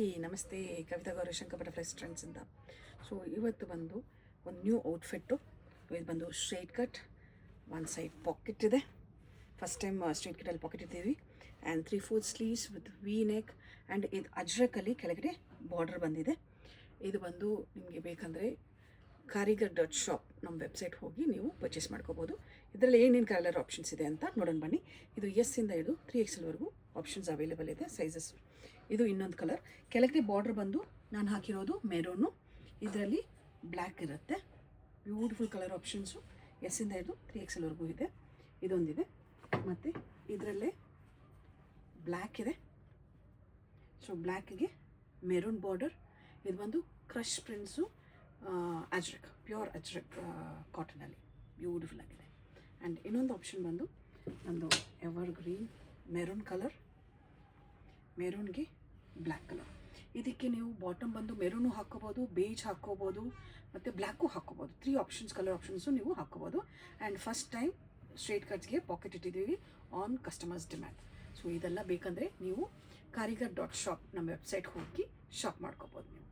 ನಮಸ್ತೆ, ಕವಿತಾ ಗೌರಿಶಂಕರ್ ಬಟರ್ಫ್ಲೈ ಸ್ಟ್ರೆಂಡ್ಸಿಂದ. ಸೊ ಇವತ್ತು ಬಂದು ಒಂದು ನ್ಯೂ ಔಟ್ಫಿಟ್ಟು. ಇದು ಬಂದು straight cut, one side pocket ಇದೆ. ಫಸ್ಟ್ ಟೈಮ್ ಸ್ಟ್ರೈಟ್ ಕಟ್ಟಲ್ಲಿ ಪಾಕೆಟ್ ಇದ್ದೀವಿ. And 3/4 sleeves with V neck. And ಇದು ಅಜ್ರಕಲ್ಲಿ ಕೆಳಗಡೆ ಬಾರ್ಡರ್ ಬಂದಿದೆ. ಇದು ಬಂದು ನಿಮಗೆ ಬೇಕಂದರೆ Karigar.shop ನಮ್ಮ ವೆಬ್ಸೈಟ್ ಹೋಗಿ ನೀವು ಪರ್ಚೇಸ್ ಮಾಡ್ಕೋಬೋದು. ಇದರಲ್ಲಿ ಏನೇನು ಕಲರ್ ಆಪ್ಷನ್ಸ್ ಇದೆ ಅಂತ ನೋಡೋಣ ಬನ್ನಿ. ಇದು ಎಸ್ಸಿಂದ ಹಿಡಿದು 3XL ಆಪ್ಷನ್ಸ್ ಅವೈಲೇಬಲ್ ಇದೆ, ಸೈಜಸ್. ಇದು ಇನ್ನೊಂದು ಕಲರ್. ಕೆಳಗಡೆ ಬಾರ್ಡರ್ ಬಂದು ನಾನು ಹಾಕಿರೋದು ಮೆರೂನು, ಇದರಲ್ಲಿ ಬ್ಲ್ಯಾಕ್ ಇರುತ್ತೆ. ಬ್ಯೂಟಿಫುಲ್ ಕಲರ್ ಆಪ್ಷನ್ಸು ಎಸ್ಸಿಂದ ಹಿಡಿದು 3XL ಇದೆ. ಇದೊಂದಿದೆ, ಮತ್ತು ಇದರಲ್ಲೇ ಬ್ಲ್ಯಾಕ್ ಇದೆ. ಸೊ ಬ್ಲ್ಯಾಕಿಗೆ ಮೆರೂನ್ ಬಾರ್ಡರ್. ಇದು ಬಂದು crush prints, Ajrakh, pure Ajrakh ಕಾಟನಲ್ಲಿ ಬ್ಯೂಟಿಫುಲ್ ಆಗಿದೆ. ಆ್ಯಂಡ್ ಇನ್ನೊಂದು ಆಪ್ಷನ್ ಬಂದು ನಮ್ಮದು ಎವರ್ ಗ್ರೀನ್ ಮೆರೂನ್ ಕಲರ್, ಮೆರೂನ್ಗೆ ಬ್ಲ್ಯಾಕ್ ಕಲರ್. ಇದಕ್ಕೆ ನೀವು ಬಾಟಮ್ ಬಂದು ಮೆರೂನು ಹಾಕ್ಕೋಬೋದು, ಬೇಜ್ ಹಾಕ್ಕೋಬೋದು, ಮತ್ತು ಬ್ಲ್ಯಾಕು ಹಾಕ್ಕೋಬೋದು. 3 ಆಪ್ಷನ್ಸ್, ಕಲರ್ ಆಪ್ಷನ್ಸು ನೀವು ಹಾಕ್ಕೋಬೋದು. ಆ್ಯಂಡ್ ಫಸ್ಟ್ ಟೈಮ್ ಸ್ಟ್ರೈಟ್ ಕಟ್ಸ್ಗೆ ಪಾಕೆಟ್ ಇಟ್ಟಿದ್ದೀವಿ ಆನ್ ಕಸ್ಟಮರ್ಸ್ ಡಿಮ್ಯಾಂಡ್. ಸೊ ಇದೆಲ್ಲ ಬೇಕಂದರೆ ನೀವು Karigar.shop ನಮ್ಮ ವೆಬ್ಸೈಟ್ ಹೋಗಿ ಶಾಪ್ ಮಾಡ್ಕೋಬೋದು ನೀವು.